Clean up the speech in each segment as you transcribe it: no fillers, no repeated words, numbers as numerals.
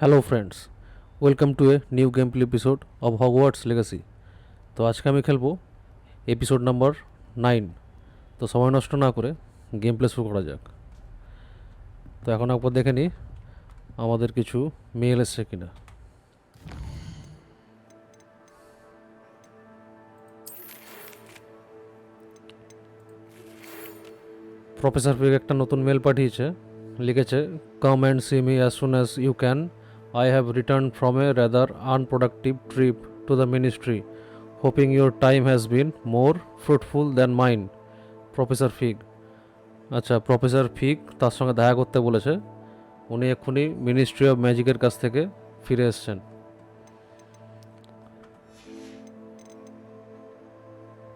Hello friends, welcome to a new game play episode of Hogwarts legacy. তো আজকে আমি খেলবো এপিসোড নাম্বার 9। তো সময় নষ্ট না করে গেম প্লে শুরু করা যাক। তো এখন একবার দেখে নিই আমাদের কিছু মেল এসছে কিনা। প্রফেসর ফিগ একটা নতুন মেল পাঠিয়েছে, লিখেছে come and see me as soon as you can. I have return from a rather unproductive trip to the ministry, hoping your time has been more fruitful than mine. Professor Fig. আচ্ছা, professor Fig তার সঙ্গে দেখা করতে বলেছে। উনি এক্ষুনি ministry of ম্যাজিকের কাছ থেকে ফিরে এসছেন।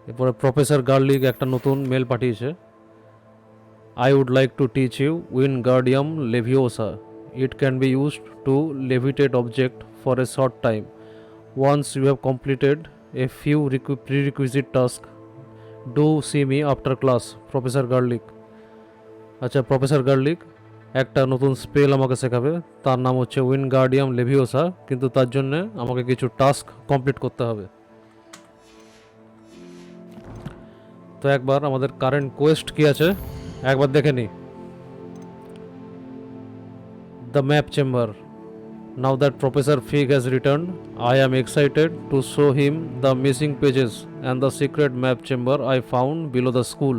এরপরে প্রফেসর গার্লিক একটা নতুন মেল পাঠিয়েছে। I would like to teach you Wingardium Leviosa. It can be used to levitate object for a short time. Once you have completed a few prerequisite tasks, do see me after class. Professor garlic. আচ্ছা, professor garlic একটা নতুন spell আমাকে শেখাবে, তার নাম হচ্ছে উইনগার্ডিয়াম Leviosa, কিন্তু তার জন্য আমাকে কিছু টাস্ক কমপ্লিট করতে হবে। তো একবার আমাদের কারেন্ট কোয়েস্ট কি আছে একবার দেখে নিই। The map chamber. Now that Professor Fig has returned, I am excited to show him the missing pages and the secret map chamber I found below the school.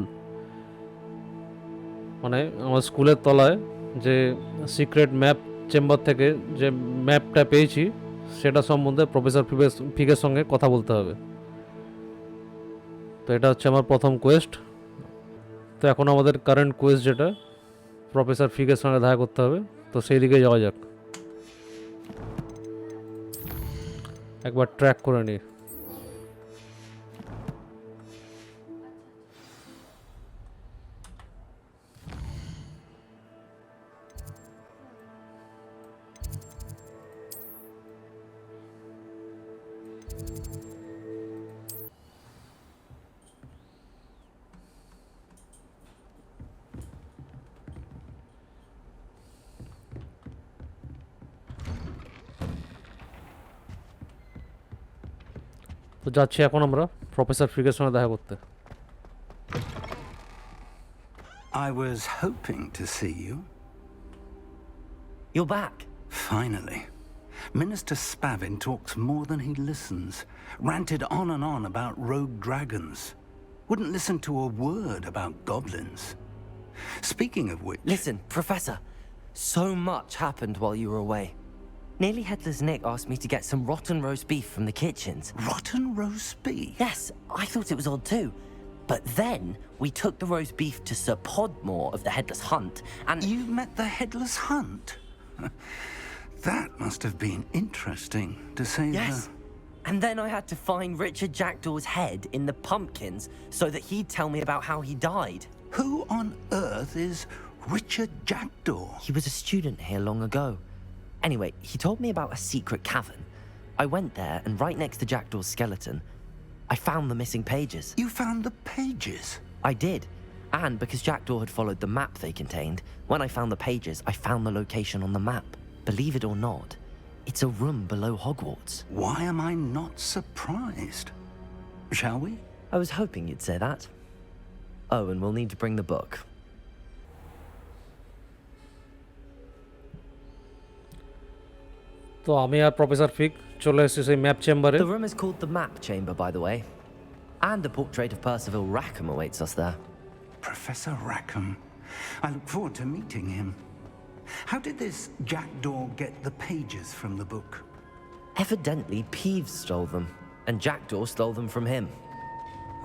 মানে আমার স্কুলের তলায় যে সিক্রেট ম্যাপ চেম্বার থেকে যে ম্যাপটা পেয়েছি সেটা সম্বন্ধে প্রফেসর ফিগের সঙ্গে কথা বলতে হবে। তো এটা হচ্ছে আমার প্রথম কোয়েস্ট। তো এখন আমাদের কারেন্ট কোয়েস্ট যেটা, প্রফেসর ফিগের সঙ্গে দেখা করতে হবে। তো সেই দিকে যাওয়া যাক, একবার ট্র্যাক করে নিই। তো যাচ্ছি এখন আমরা প্রফেসর ফিগের সঙ্গে দেখা করতে। I was hoping to see you. You're back. Finally. Minister Spavin talks more than he listens. Ranted on and on about rogue dragons. Wouldn't listen to a word about goblins. Speaking of which... Listen, Professor. So much happened while you were away. Nearly Headless Nick asked me to get some rotten roast beef from the kitchens. Rotten roast beef? Yes, I thought it was odd too. But then we took the roast beef to Sir Podmore of the Headless Hunt, and... You met the Headless Hunt? That must have been interesting, to say the... Yes. And then I had to find Richard Jackdaw's head in the pumpkins so that he'd tell me about how he died. Who on earth is Richard Jackdaw? He was a student here long ago. Anyway, he told me about a secret cavern. I went there, and right next to Jackdaw's skeleton, I found the missing pages. You found the pages? I did. And because Jackdaw had followed the map they contained, when I found the pages, I found the location on the map. Believe it or not, it's a room below Hogwarts. Why am I not surprised? Shall we? I was hoping you'd say that. Oh, and we'll need to bring the book. তো আমি আর professor fig চলে এসেছি সেই map চেম্বারে। The room is called the Map Chamber, by the way. And a portrait of Percival Rackham awaits us there. Professor Rackham. I look forward to meeting him. How did this Jackdaw get the pages from the book? Evidently, Peeves stole them, and Jackdaw stole them from him.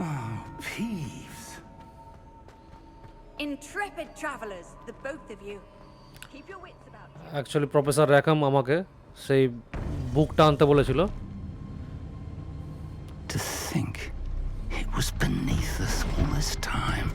Oh, Peeves. Intrepid travelers, the both of you. Keep your wits about you. Actually professor Rackham আমাকে সেই বুকটা আনতে বলেছিল। To think it was beneath us all this time.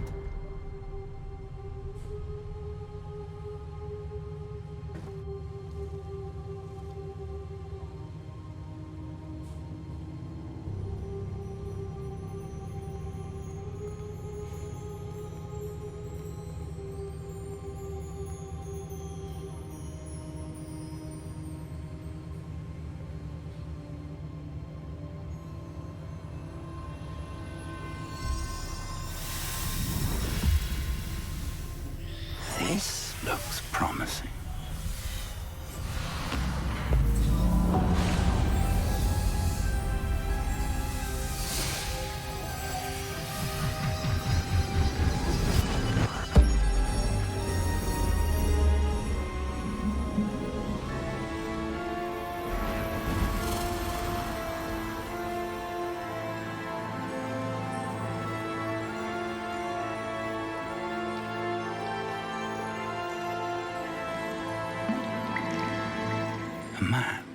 A map.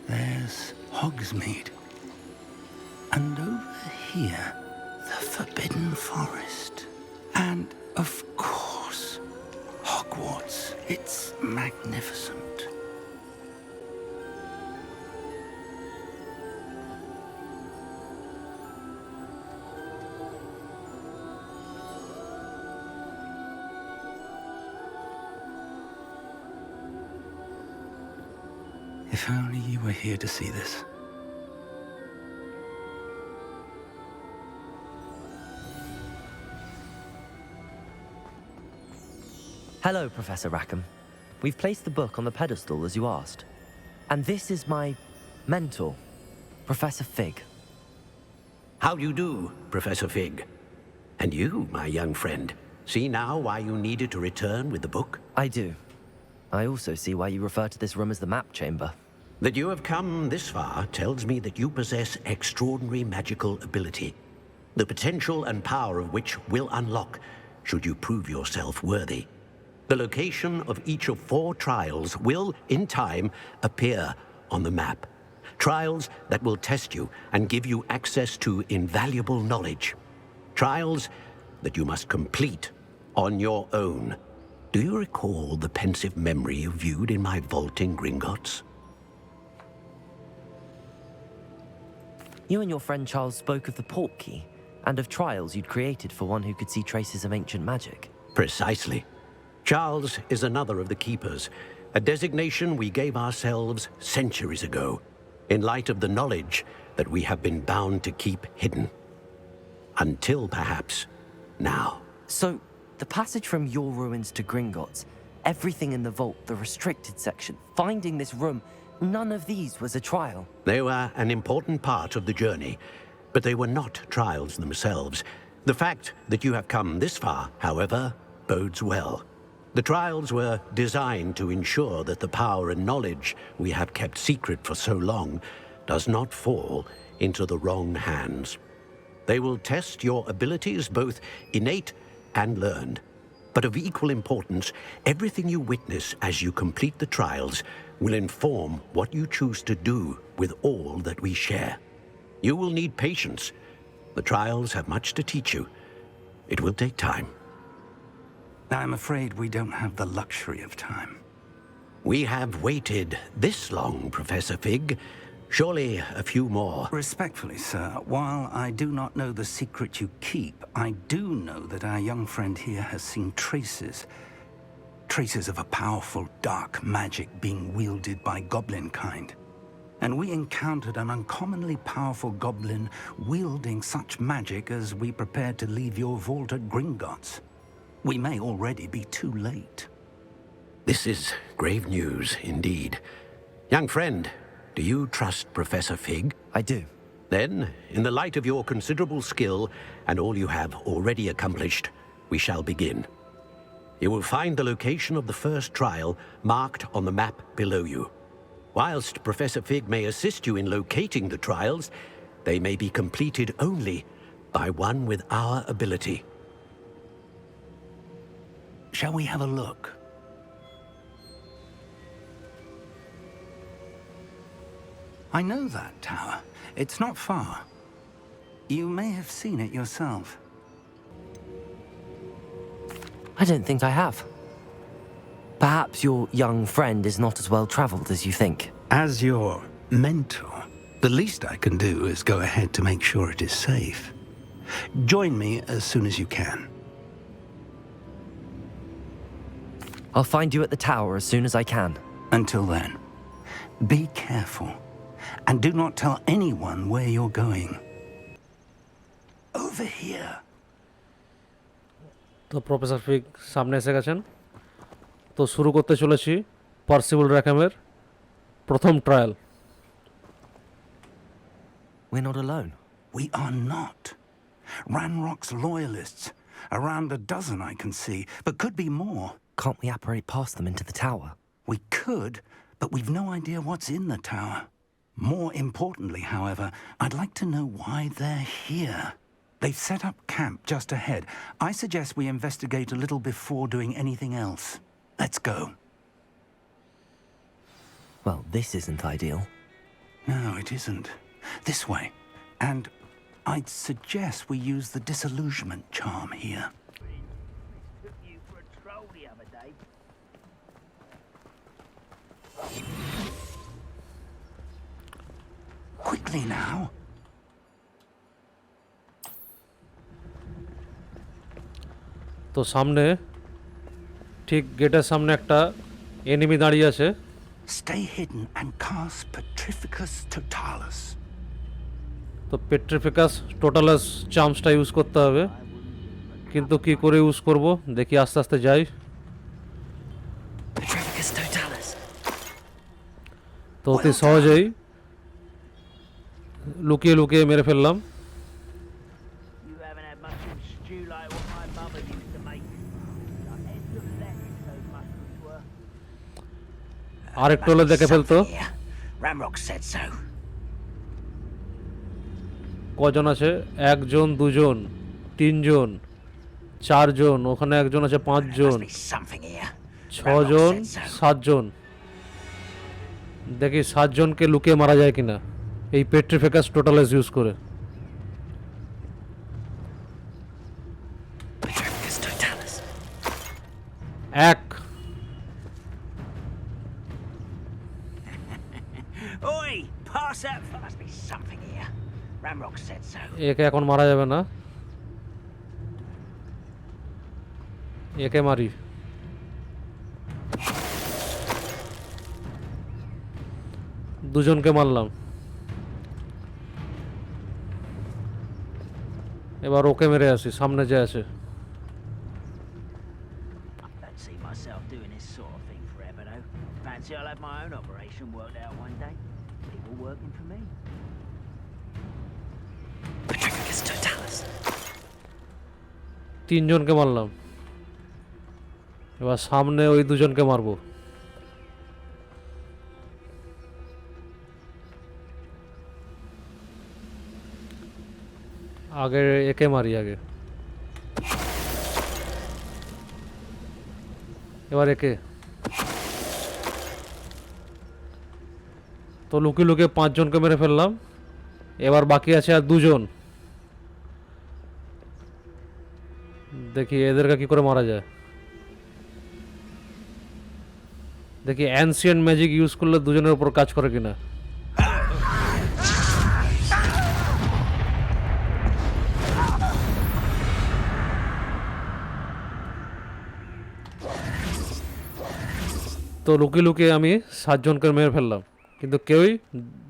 There's Hogsmeade. And over here, the Forbidden Forest. And, of course, Hogwarts. It's magnificent. If only you were here to see this. Hello, Professor Rackham. We've placed the book on the pedestal as you asked. And this is my mentor, Professor Fig. How do you do, Professor Fig? And you, my young friend, see now why you needed to return with the book? I do. I also see why you refer to this room as the map chamber. That you have come this far tells me that you possess extraordinary magical ability, the potential and power of which will unlock should you prove yourself worthy. The location of each of 4 trials will, in time, appear on the map. Trials that will test you and give you access to invaluable knowledge. Trials that you must complete on your own. Do you recall the pensive memory you viewed in my vault in Gringotts? You and your friend Charles spoke of the Portkey and of trials you'd created for one who could see traces of ancient magic. Precisely. Charles is another of the Keepers, a designation we gave ourselves centuries ago, in light of the knowledge that we have been bound to keep hidden. Until, perhaps, now. So, the passage from your ruins to Gringotts, everything in the vault, the restricted section, finding this room, none of these was a trial. They were an important part of the journey, but they were not trials themselves. The fact that you have come this far, however, bodes well. The trials were designed to ensure that the power and knowledge we have kept secret for so long does not fall into the wrong hands. They will test your abilities, both innate and learned. But of equal importance, everything you witness as you complete the trials will inform what you choose to do with all that we share. You will need patience. The trials have much to teach you. It will take time. I'm afraid we don't have the luxury of time. We have waited this long, Professor Fig. Surely a few more. Respectfully, sir, while I do not know the secret you keep, I do know that our young friend here has seen traces. Traces of a powerful dark magic being wielded by goblin kind. And we encountered an uncommonly powerful goblin wielding such magic as we prepared to leave your vault at Gringotts. We may already be too late. This is grave news indeed. Young friend, do you trust Professor Fig? I do. Then, in the light of your considerable skill and all you have already accomplished, we shall begin. You will find the location of the first trial marked on the map below you. Whilst Professor Fig may assist you in locating the trials, they may be completed only by one with our ability. Shall we have a look? I know that tower. It's not far. You may have seen it yourself. I don't think I have. Perhaps your young friend is not as well traveled as you think. As your mentor, the least I can do is go ahead to make sure it is safe. Join me as soon as you can. I'll find you at the tower as soon as I can. Until then, be careful. And do not tell anyone where you're going. Over here. তো professor fig সামনে এসে গেছেন। তো শুরু করতে চলেছি পার্সিবল র্যাকহ্যামের প্রথম trial. We're not alone. We are not. Ranrock's loyalists. Around a dozen I can see, but could be more. Can't we apparate past them into the tower? We could, but we've no idea what's in the tower. More importantly, however, I'd like to know why they're here. They've set up camp just ahead. I suggest we investigate a little before doing anything else. Let's go. Well, this isn't ideal. No, it isn't. This way. And I'd suggest we use the disillusionment charm here. Took you for a troll the other day. Quickly now. তো সামনে ঠিক গেটের সামনে একটা enemy দাঁড়িয়ে আছে। Stay hidden and cast Petrificus Totalis. তো পেট্রিফিকাস টোটালাস চার্মসটা use করতে হবে, কিন্তু কি করে ইউজ করব দেখি, আস্তে আস্তে যাই। Petrificus totalis. তো অতি সহজেই লুকিয়ে লুকিয়ে মেরে ফেললাম। You haven't had mushroom stew like what my mother used to make. Like heads of lettuce those mushrooms were. আরেকটু হলে দেখে ফেলতো। Yeah, Ramrock said so. কজন আছে? একজন, দুজন, তিনজন, চারজন, ওখানে একজন আছে, পাঁচজন, Must be something here. ছজন, সাতজন। দেখি সাতজনকে লুকিয়ে মারা যায় কিনা এই পেট্রিফিকাস টোটালাস ইউজ করে। Petrificus totalis. এক, Oi, pass that. Must be something here. Ramrock said so. একে এখন মারা যাবে না, একে মারি। দুজনকে মারলাম, এবার ওকে মেরে আসি, সামনে যে আছে। I don't see myself doing this sort of thing forever, though. Fancy I'll have my own operation worked out one day. People working for me. Petrificus totalis. তিনজনকে মারলাম, এবার সামনে ওই দুজনকে মারবো। আগে একে মারি আগে, এবার একে। তো লুকিয়ে লুকিয়ে পাঁচজনকে মেরে ফেললাম, এবার বাকি আছে আর দুজন। দেখি এদেরকে কি করে মারা যায়। দেখি অ্যানসিয়েন্ট ম্যাজিক ইউজ করলে দুজনের উপর কাজ করে কিনা। তো লুকিয়ে লুকিয়ে আমি সাতজনকে মেরে ফেললাম, কিন্তু কেউই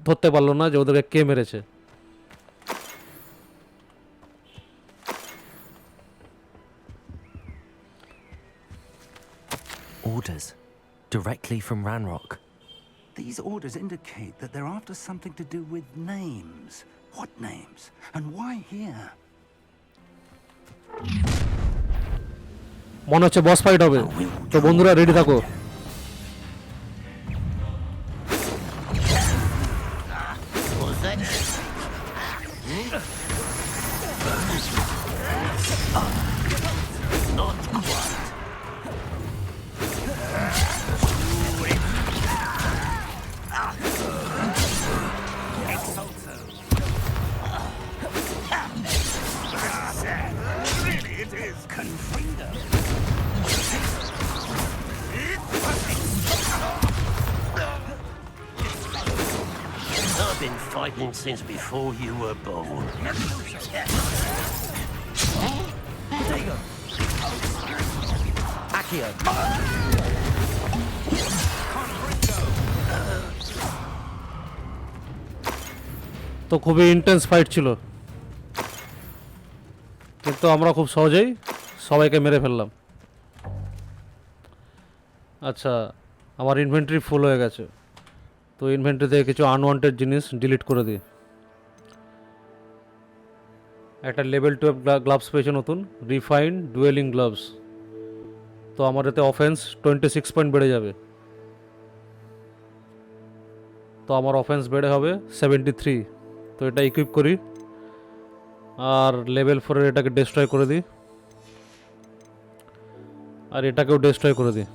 ধরতে পারলো না যে ওদেরকে কে মেরেছে। Orders. Directly from Ranrock. These orders indicate that they're after something to do with names. What names? And why here? মনে হচ্ছে বস ফাইট হবে, তো বন্ধুরা রেডি থাকো। I've been fighting since before you were born. Accio. তো খুবই intense fight ছিল, কিন্তু আমরা খুব সহজেই সবাইকে মেরে ফেললাম। আচ্ছা, আমার ইনভেন্টরি ফুল হয়ে গেছে, তো ইনভেন্টরি থেকে কিছু আনওয়ান্টেড জিনিস ডিলিট করে দিই। একটা লেভেল 12 গ্লাভস পেয়েছে নতুন, রিফাইন্ড ডুয়েলিং গ্লাভস। তো আমার এতে অফেন্স 26 পয়েন্ট বেড়ে যাবে, তো আমার অফেন্স বেড়ে হবে 73। তো এটা ইকুইপ করি, আর লেভেল 4 এটাকে ডিস্ট্রয় করে দিই, আর এটাকেও ডিস্ট্রয় করে দিই।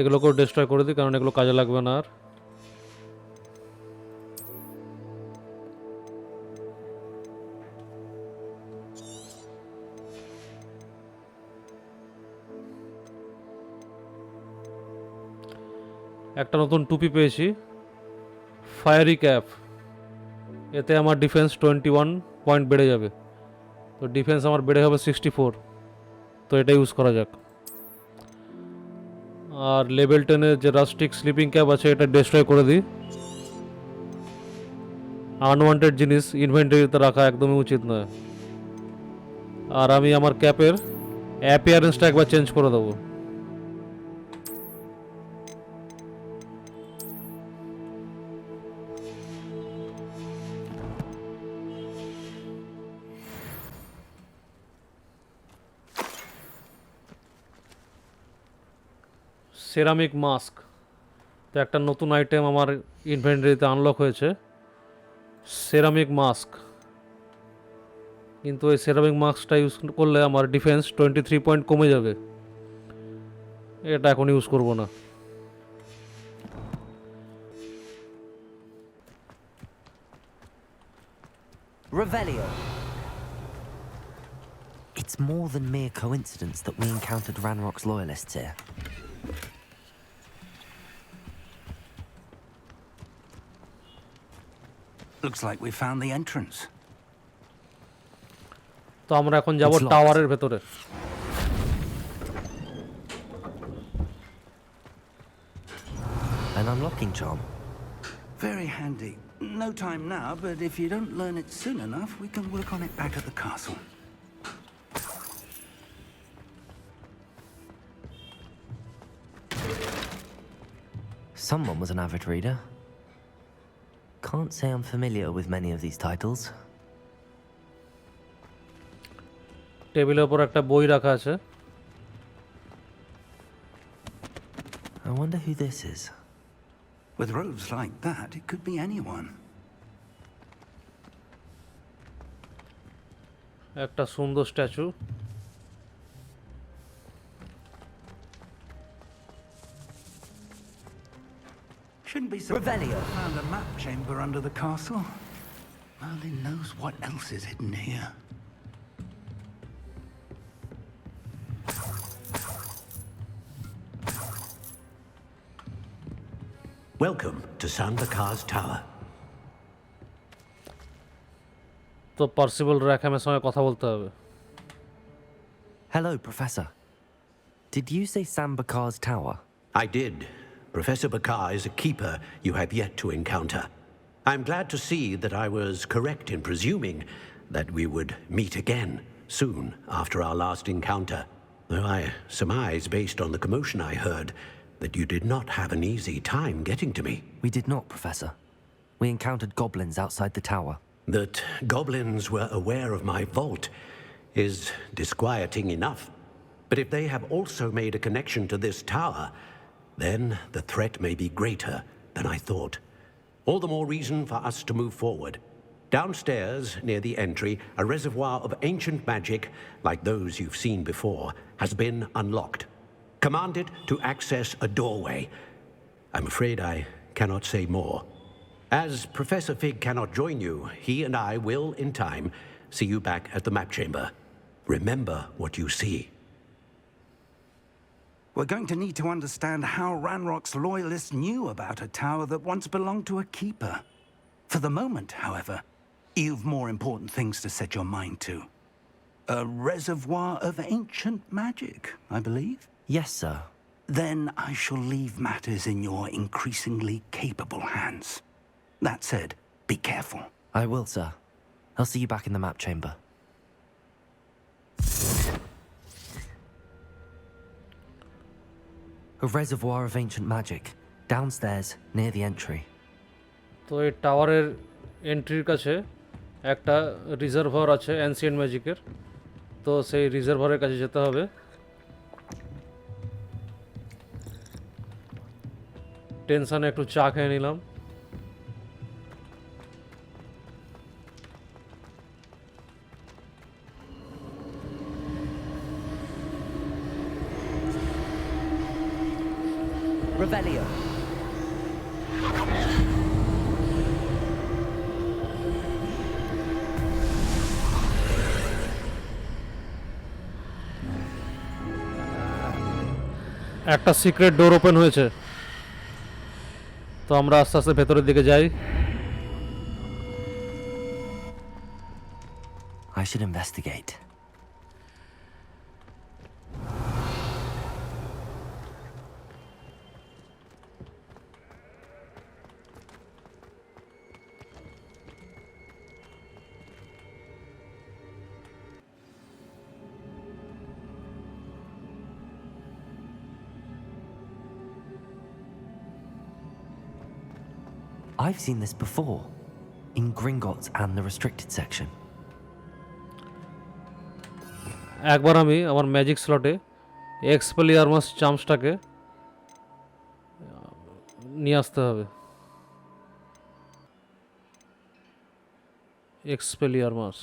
এগুলোকেও ডিস্ট্রয় করে দিই, কারণ এগুলো কাজে লাগবে না আর। একটা নতুন টুপি পেয়েছি, ফায়ারি ক্যাপ। এতে আমার ডিফেন্স 21 পয়েন্ট বেড়ে যাবে। তো ডিফেন্স আমার বেড়ে হবে 64, তো এটা ইউজ করা যাক। আর লেভেল 10-এর যে রাস্টিক স্লিপিং ক্যাপ আছে এটা ডিস্ট্রয় করে দিই। আনওয়ান্টেড জিনিস ইনভেন্টরিতে রাখা একদমই উচিত নয়। আর আমি আমার ক্যাপের অ্যাপিয়ারেন্সটা একবার চেঞ্জ করে দেবো। সেরামিক মাস্ক, তো একটা নতুন আইটেম আমার ইনভেন্টরিতে আনলক হয়েছে, সেরামিক মাস্ক। কিন্তু এই সেরামিক মাস্কটা ইউজ করলে আমার ডিফেন্স 23 পয়েন্ট কমে যাবে, এটা এখন ইউজ করব না। Revelio. It's more than mere coincidence that we encountered Ranrock's loyalists here. Looks like we found the entrance. তো আমরা এখন যাব It's locked. টাওয়ারের ভেতরে। An unlocking charm. Very handy. No time now, but if you don't learn it soon enough, we can work on it back at the castle. Someone was an avid reader. Can't say I'm familiar with many of these titles. টেবিলের উপর একটা বই রাখা আছে। I wonder who this is. With robes like that, it could be anyone. একটা সুন্দর statue. Shouldn't be surprised Revelio. we found a map chamber under the castle. Merlin knows what else is hidden here. Welcome to Sandakar's Tower. তো পার্সিবল র্যাকহ্যামের সঙ্গে কথা বলতে হবে। Hello, Professor. Did you say Sambakar's tower? I did. Professor Bakar is a keeper you have yet to encounter. I'm glad to see that I was correct in presuming that we would meet again soon after our last encounter, though I surmise, based on the commotion I heard, that you did not have an easy time getting to me. We did not, Professor. We encountered goblins outside the tower. That goblins were aware of my vault is disquieting enough. But if they have also made a connection to this tower, then the threat may be greater than I thought. All the more reason for us to move forward. Downstairs, near the entry, a reservoir of ancient magic, like those you've seen before, has been unlocked. Command it to access a doorway. I'm afraid I cannot say more. As Professor Fig cannot join you, he and I will, in time, see you back at the map chamber. Remember what you see. We're going to need to understand how Ranrock's loyalists knew about a tower that once belonged to a keeper. For the moment, however, you've more important things to set your mind to. A reservoir of ancient magic, I believe? Yes, sir. Then I shall leave matters in your increasingly capable hands. That said, be careful. I will, sir. I'll see you back in the map chamber. A reservoir of ancient magic, downstairs near the entry. তো এই টাওয়ারের এন্ট্রির কাছে একটা reservoir আছে ancient ম্যাজিকের, তো সেই রিজার্ভারের কাছে যেতে হবে। টেনশনে একটু চা খেয়ে নিলাম। Revelio. একটা সিক্রেট ডোর ওপেন হয়েছে, তো আমরা আস্তে আস্তে ভেতরের দিকে যাই। I should investigate. I've seen this before, in Gringotts and the restricted section. একবার আমি আমার ম্যাজিক স্লটে এক্সপেলিয়ারমাস চামসটাকে নিয়ে আসতে হবে। এক্সপেলিয়ারমাস,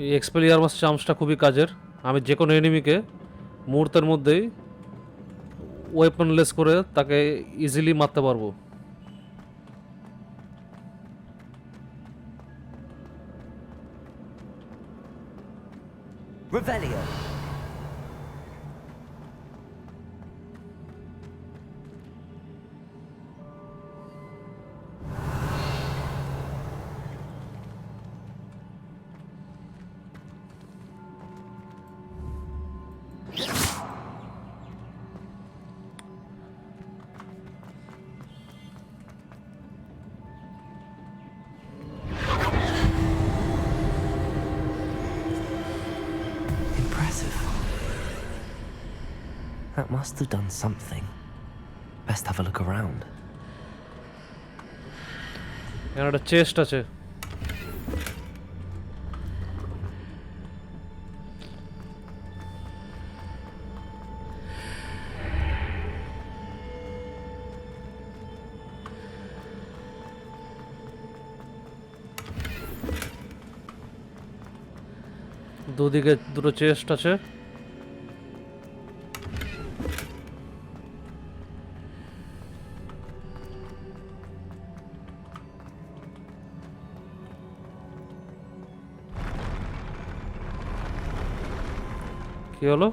এই এক্সপেলিয়ারমাস চামসটা খুবই কাজের। আমি যে কোনো এনিমিকে মুহূর্তের মধ্যেই ওয়েপনলেস করে তাকে ইজিলি মারতে পারবো। Revelio. Impressive. That must have done something. Best have a look around. এখানে একটা চেস্ট আছে। দুদিকে দুটো চেস্ট আছে। কি হলো?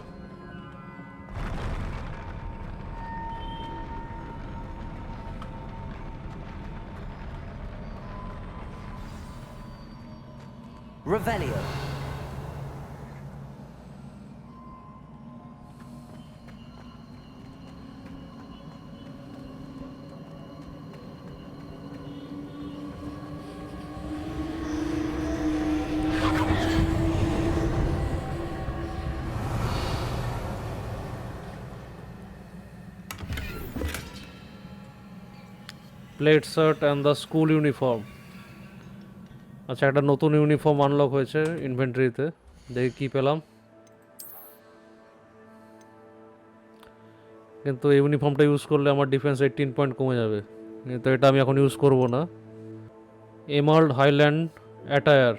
Revelio. Plate shirt and the school uniform. আচ্ছা, একটা নতুন ইউনিফর্ম আনলক হয়েছে ইনভেন্টরিতে। দেখি কি পেলাম। কিন্তু এই ইউনিফর্মটা ইউজ করলে আমার ডিফেন্স 18 পয়েন্ট কমে যাবে, কিন্তু এটা আমি এখন ইউজ করব না। এমার্ল্ড হাইল্যান্ড অ্যাটায়ার,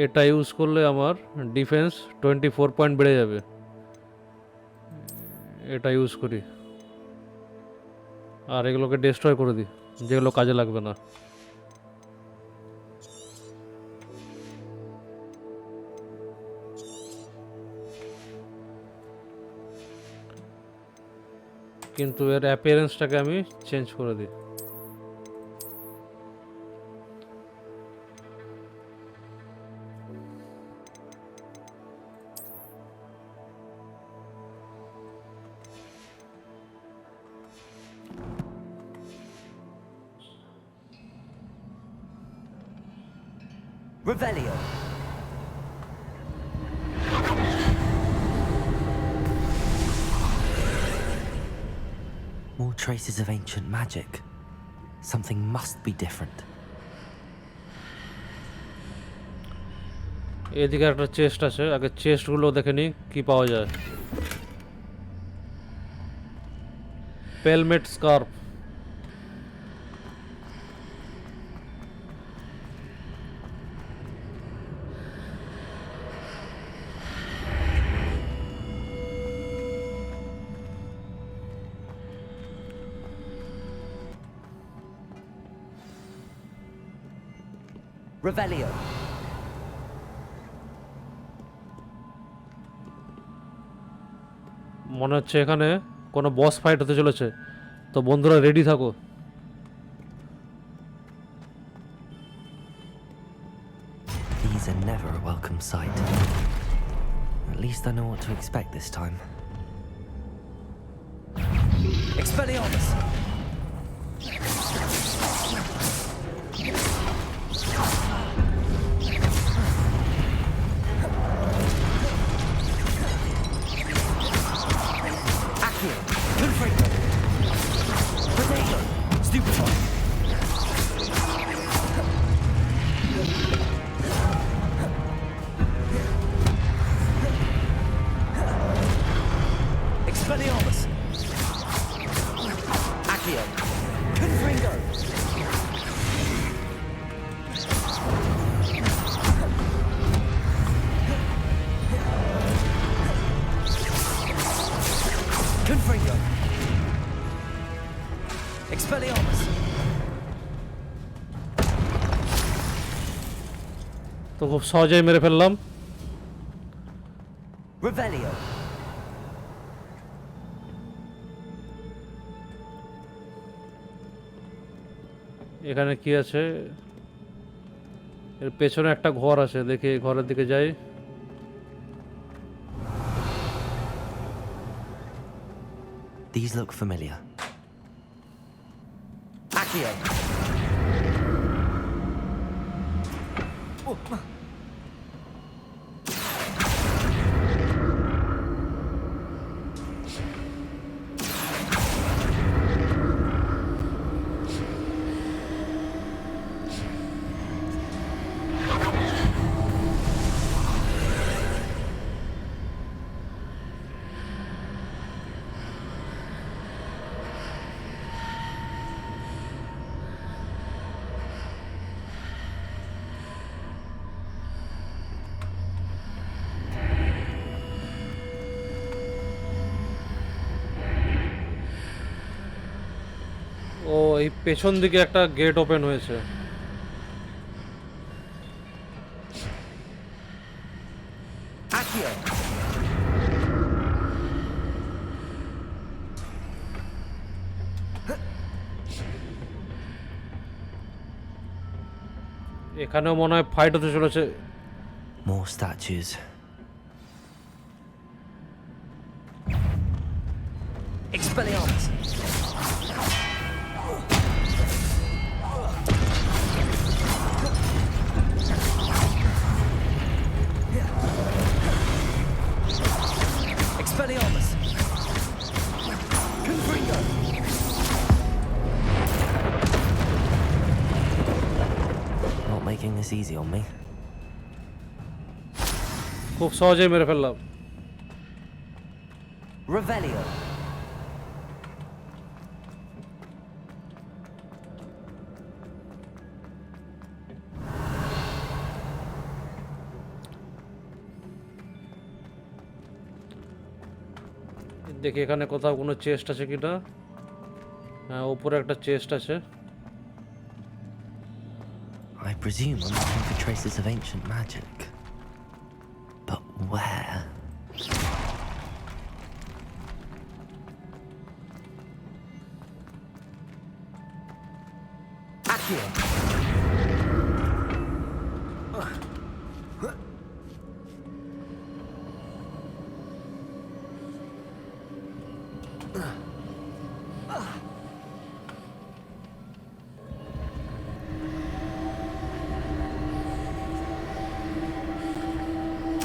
এটা ইউজ করলে আমার ডিফেন্স 24 পয়েন্ট বেড়ে যাবে। এটা ইউজ করি, আর এগুলোকে ডিস্ট্রয় করে দিই যেগুলো কাজে লাগবে না। কিন্তু এর অ্যাপিয়ারেন্সটাকে আমি চেঞ্জ করে দিই। Revelio. More traces of ancient magic. Something must be different. এদিকে একটা চেস্ট আছে, আগে চেস্টগুলো দেখে নিই কি পাওয়া যায়। Pelmet scarf, Revelio. মনে হচ্ছে এখানে কোনো বস ফাইট হতে চলেছে, তো বন্ধুরা রেডি থাকো। These are never a welcome sight. At least I know what to expect this time. Expelliarmus! Accio! Confringo! Potato! Stupefy! Expelliarmus! Accio! Confringo! Confringo! Expelliarmus! তো খুব সহজেই মেরে ফেললাম। Revelio! এখানে কি আছে? এর পেছনে একটা ঘর আছে, দেখি ঘরের দিকে যাই। These look familiar. Accio! ও এই পেছন দিকে একটা গেট ওপেন হয়েছে। Accio! এখানেও মনে হয় ফাইট হতে চলেছে। More statues. Expelliarmus! Expelliarmus! Confringo! Not making this easy on me. খুব সহজেই মেরে ফেললাম। Revelio! দেখি এখানে কোথাও কোনো চেস্ট আছে কিনা। হ্যাঁ, উপরে একটা চেস্ট আছে। I presume I'm looking for traces of ancient magic. But where? Accio!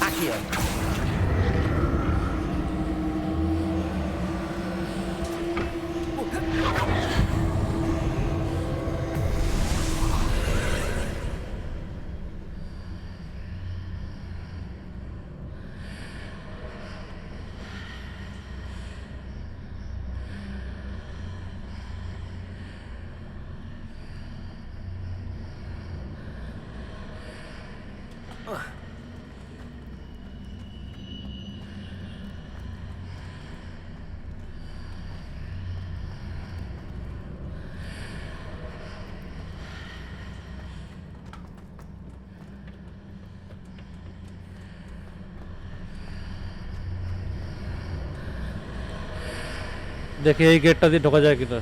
Accio! দেখি এই গেটটা দিয়ে ঢোকা যায় কিনা।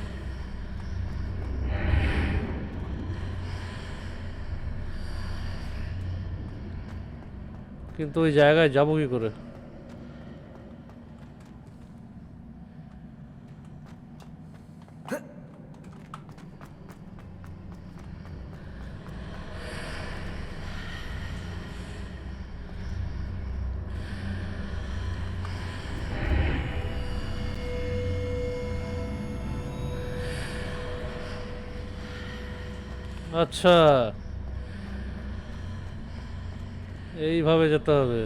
কিন্তু ওই জায়গায় যাবো কি করে? আচ্ছা, এইভাবে যেতে হবে।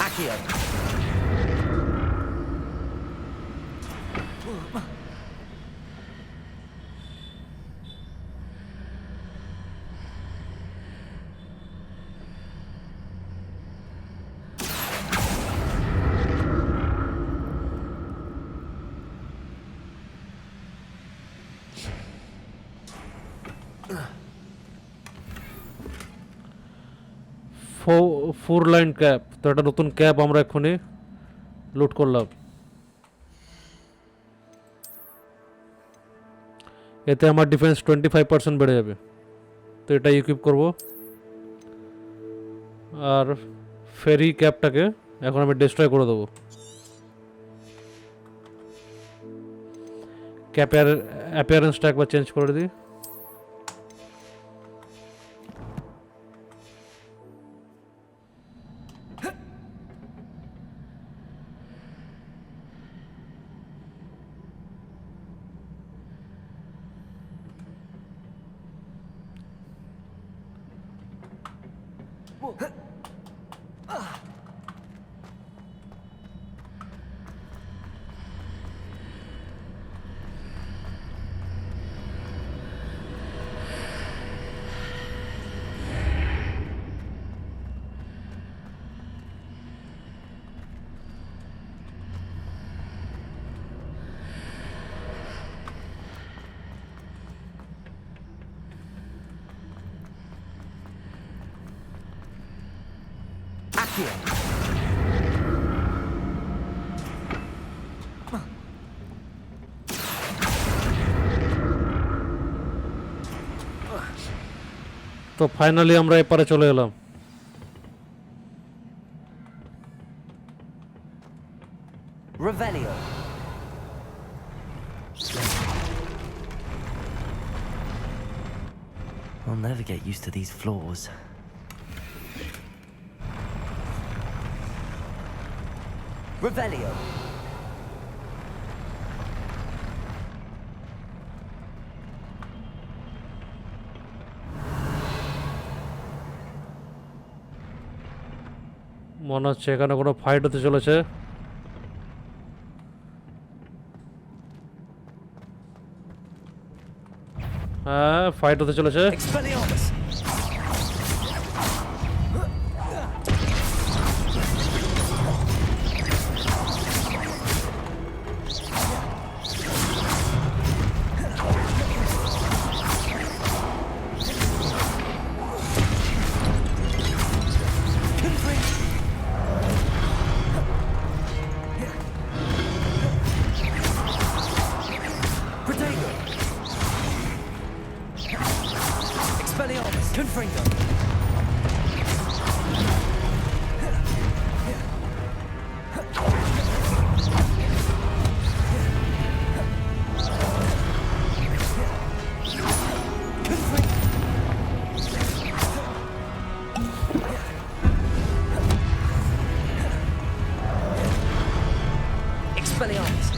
Accio. ফোর লাইন ক্যাপ, তো একটা নতুন ক্যাপ আমরা এক্ষুনি লুট করলাম। এতে আমার ডিফেন্স 25% বেড়ে যাবে, তো এটা ইকুইপ করব। আর ফেরি ক্যাপটাকে এখন আমি ডিস্ট্রয় করে দেবো। ক্যাপের অ্যাপিয়ারেন্সটা একবার চেঞ্জ করে দিই। Accio. তো ফাইনালি আমরা এপারে চলে এলাম। Revelio. I'll never get used to these floors. Revelio. মনে হচ্ছে এখানে কোনো ফাইট হতে চলেছে। হ্যাঁ, ফাইট হতে চলেছে। Expelliarmus. Expelliarmus. Confringo. Expelliarmus.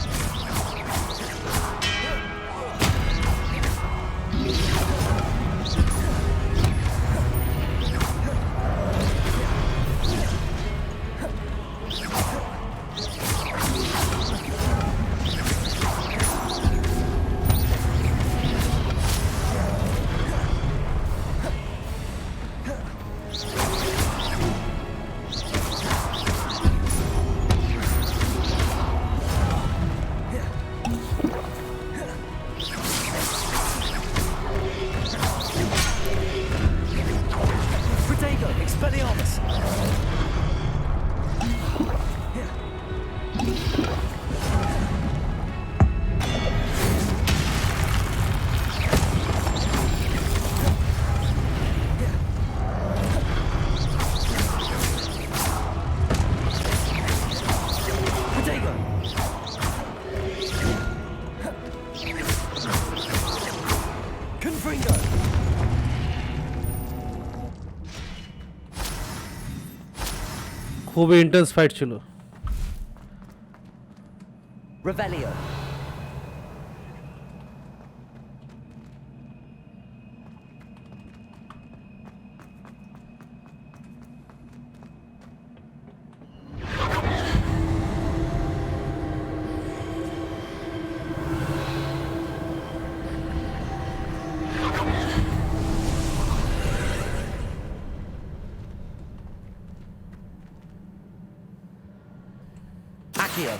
খুবই ইন্টেন্স ফাইট ছিল। Revelio. Accio.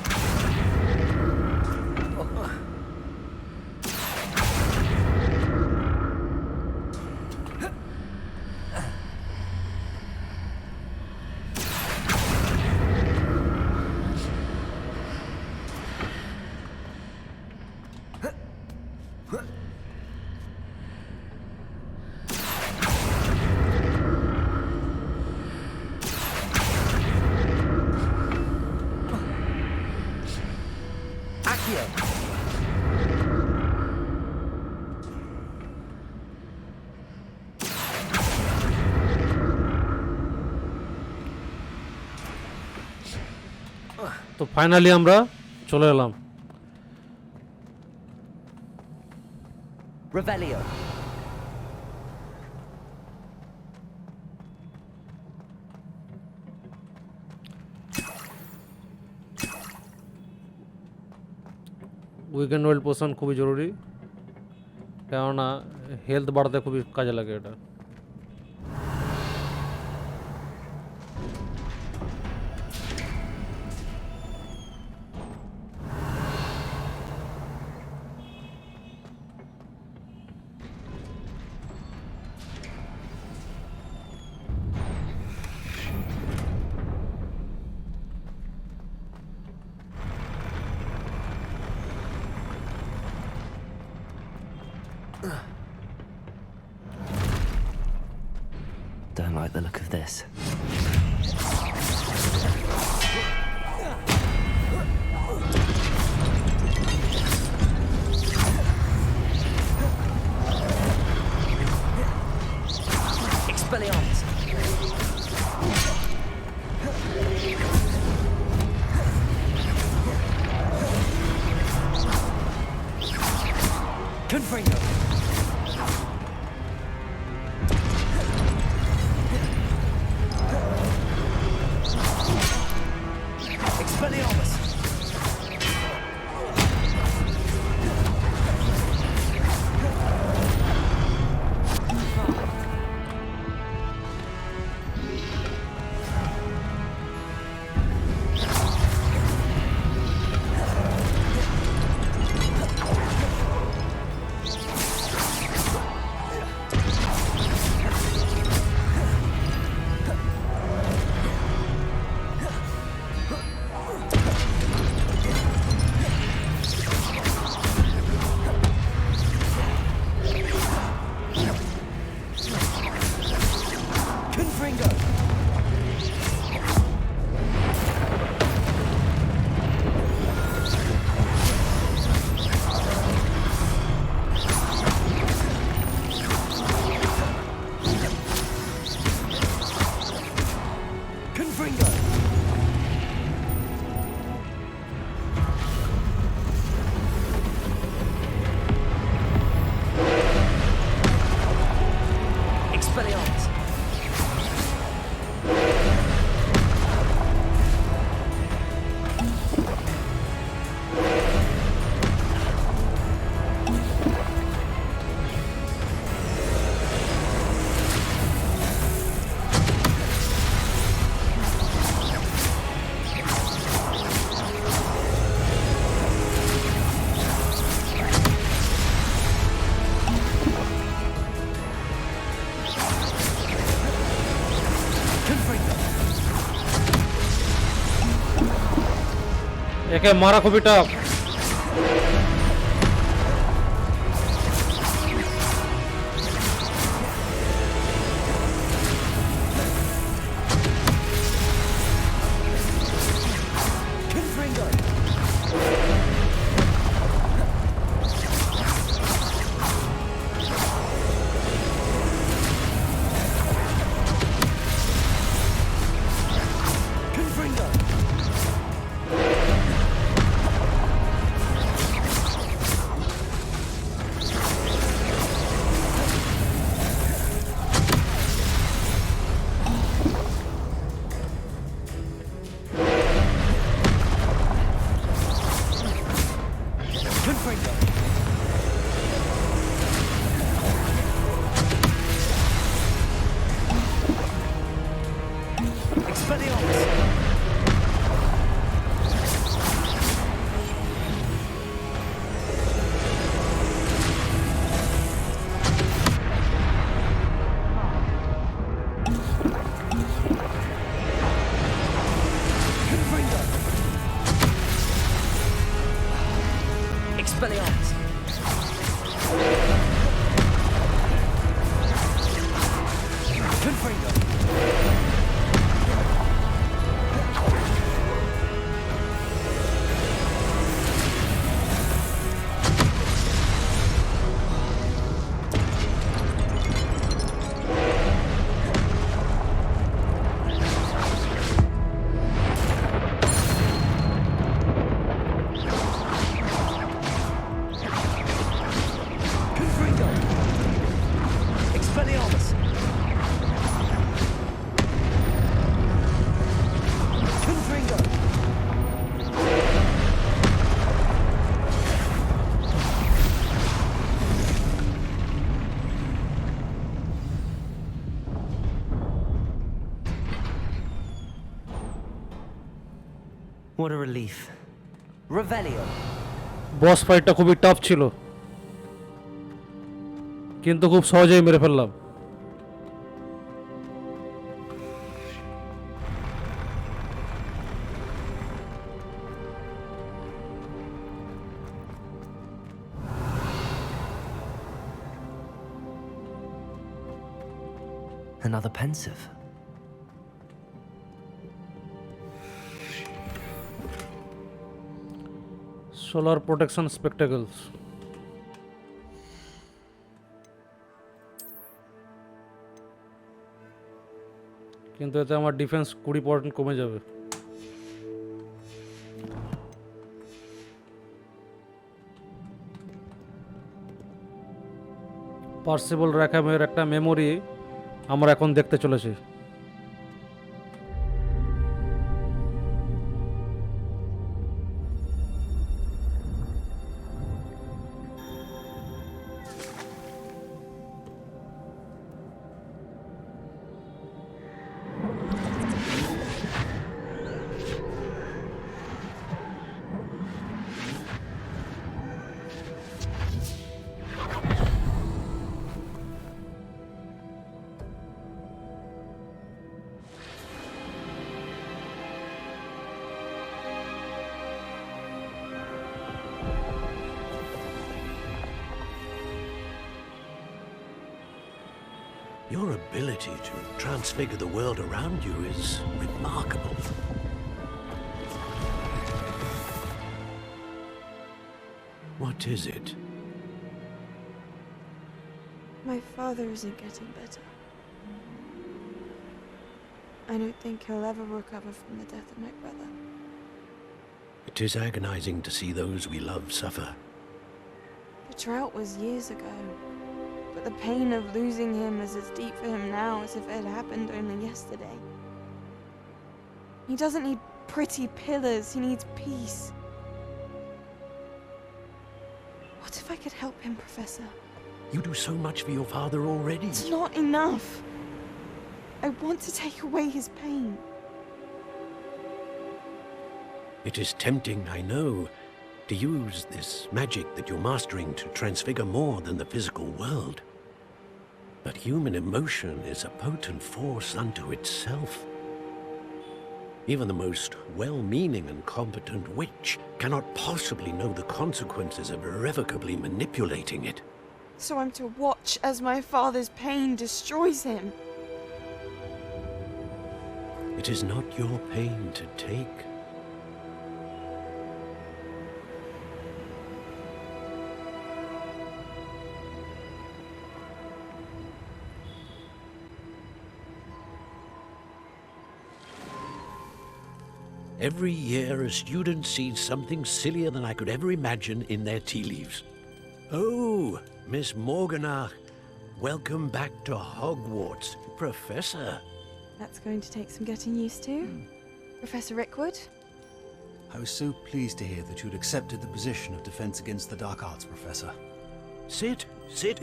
Accio. তো ফাইনালি আমরা চলে এলাম। Revelio. উইকেন্ড ওয়েল পোশন খুবই জরুরি, কেননা হেলথ বাড়াতে খুবই কাজে লাগে এটা। Don't like the look of this. Expelliarmus. Confringo. Expelliarmus. Confringo. Confringo. Expelliarmus. একে মারা খুবই tough. Confringo. Expelliarmus! Confringo! What a relief. Revelio. বস ফাইটটা খুবই টাফ ছিল, কিন্তু খুব সহজেই মেরে ফেললাম। Another pensive. Solar protection spectacles. কিন্তু এতে আমার ডিফেন্স 20% কমে যাবে। পার্সিবল র্যাকহ্যামের একটা মেমোরি আমরা এখন দেখতে চলেছি। Your ability to transfigure the world around you is remarkable. What is it? My father isn't getting better. I don't think he'll ever recover from the death of my brother. It is agonizing to see those we love suffer. The drought was years ago, but the pain of losing him is as deep for him now as if it had happened only yesterday. He doesn't need pretty pillars, he needs peace. What if I could help him, Professor? You do so much for your father already. It's not enough. I want to take away his pain. It is tempting, I know, to use this magic that you're mastering to transfigure more than the physical world. But human emotion is a potent force unto itself. Even the most well-meaning and competent witch cannot possibly know the consequences of irrevocably manipulating it. So I'm to watch as my father's pain destroys him. It is not your pain to take. Every year, a student sees something sillier than I could ever imagine in their tea leaves. Oh, Miss Morganach, welcome back to Hogwarts, Professor. That's going to take some getting used to. Professor Rickwood? I was so pleased to hear that you'd accepted the position of Defense Against the Dark Arts, Professor. Sit,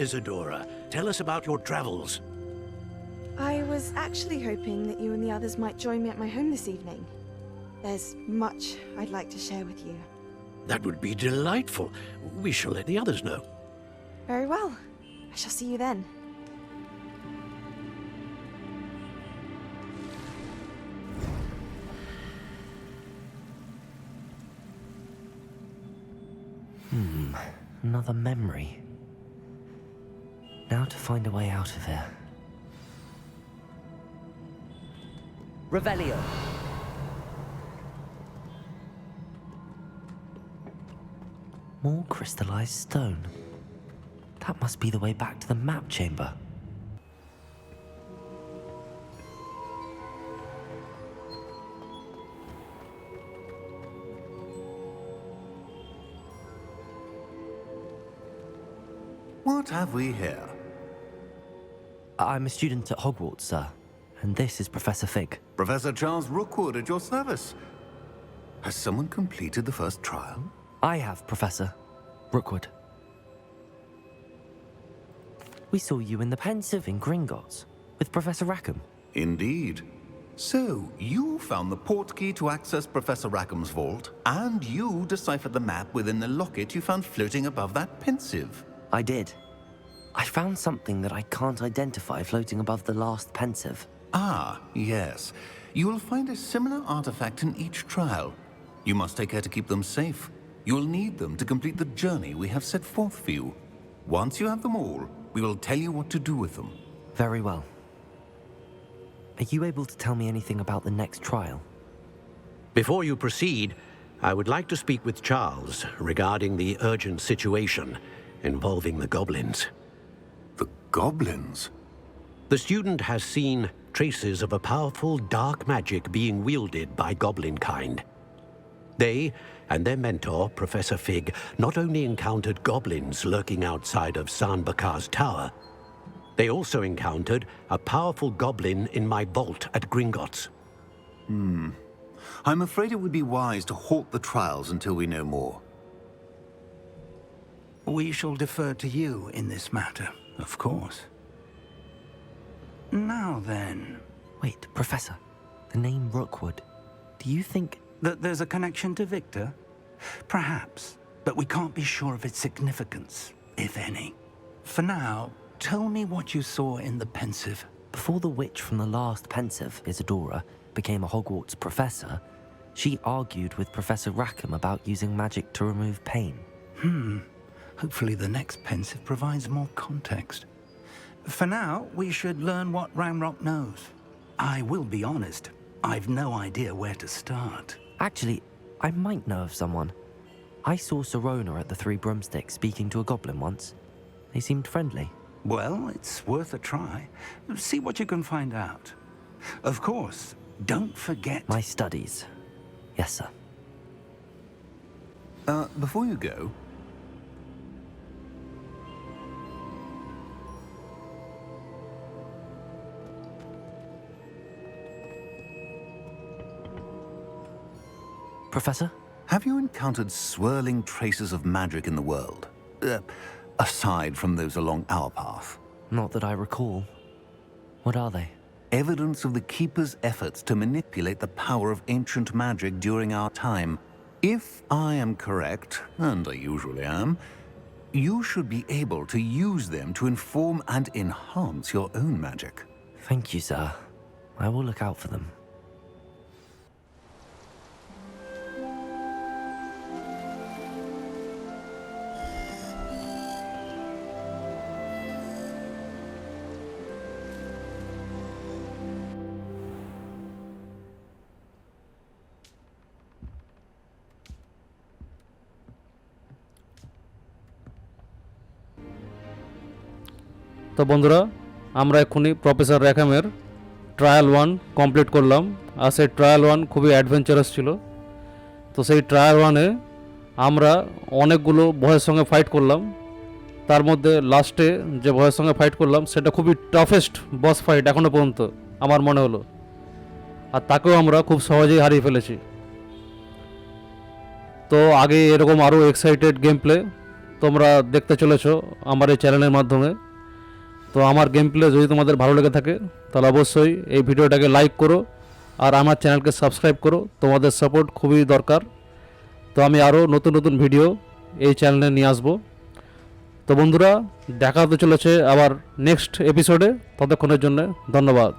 Isadora. Tell us about your travels. I was actually hoping that you and the others might join me at my home this evening. There's much I'd like to share with you. That would be delightful. We shall let the others know. Very well. I shall see you then. Rackham. Another memory. Now to find a way out of here. Revelio. More crystallized stone. That must be the way back to the map chamber. What have we here? I'm a student at Hogwarts, sir. And this is Professor Fig. Professor Charles Rookwood at your service. Has someone completed the first trial? I have, Professor Rookwood. We saw you in the Pensive in Gringotts with Professor Rackham. Indeed. So, you found the portkey to access Professor Rackham's vault, and you deciphered the map within the locket you found floating above that Pensive. I did. I found something that I can't identify floating above the last Pensive. Ah, yes. You will find a similar artifact in each trial. You must take care to keep them safe. You will need them to complete the journey we have set forth for you. Once you have them all, we will tell you what to do with them. Very well. Are you able to tell me anything about the next trial? Before you proceed, I would like to speak with Charles regarding the urgent situation involving the goblins. The goblins? The student has seen traces of a powerful dark magic being wielded by goblin kind. They and their mentor, Professor Fig, not only encountered goblins lurking outside of Sanbakar's tower, they also encountered a powerful goblin in my vault at Gringotts. I'm afraid it would be wise to halt the trials until we know more. We shall defer to you in this matter, of course. Now then... Wait, Professor. The name Rookwood. Do you think... that there's a connection to Victor? Perhaps, but we can't be sure of its significance, if any. For now, tell me what you saw in the Pensive. Before the witch from the last Pensive, Isadora, became a Hogwarts professor, she argued with Professor Rackham about using magic to remove pain. Hopefully the next Pensive provides more context. For now, we should learn what Ranrock knows. I will be honest, I've no idea where to start. Actually, I might know of someone. I saw Serona at the Three Broomsticks speaking to a goblin once. They seemed friendly. Well, it's worth a try. See what you can find out. Of course, don't forget... My studies. Yes, sir. Before you go... Professor? Have you encountered swirling traces of magic in the world? Aside from those along our path? Not that I recall. What are they? Evidence of the Keeper's efforts to manipulate the power of ancient magic during our time. If I am correct, and I usually am, you should be able to use them to inform and enhance your own magic. Thank you, sir. I will look out for them. তো বন্ধুরা, আমরা এক্ষুনি professor র্যাকহ্যামের trial 1 complete করলাম। আর সেই trial 1 খুবই adventurous ছিল। তো সেই ট্রায়াল 1-এ আমরা অনেকগুলো ভয়ের সঙ্গে ফাইট করলাম। তার মধ্যে লাস্টে যে ভয়ের সঙ্গে ফাইট করলাম সেটা খুবই টাফেস্ট বস ফাইট এখনও পর্যন্ত আমার মনে হলো। আর তাকেও আমরা খুব সহজেই হারিয়ে ফেলেছি। তো আগে এরকম আরও এক্সাইটেড গেম প্লে তোমরা দেখতে চলেছো আমার এই চ্যানেলের মাধ্যমে। তো আমার গেম প্লে যদি তোমাদের ভালো লেগে থাকে তাহলে অবশ্যই এই ভিডিওটাকে লাইক করো আর আমার চ্যানেলকে সাবস্ক্রাইব করো। তোমাদের সাপোর্ট খুবই দরকার। তো আমি আরও নতুন নতুন ভিডিও এই চ্যানেলে নিয়ে আসবো। তো বন্ধুরা, দেখা হতে চলেছে আবার নেক্সট এপিসোডে। ততক্ষণের জন্য ধন্যবাদ।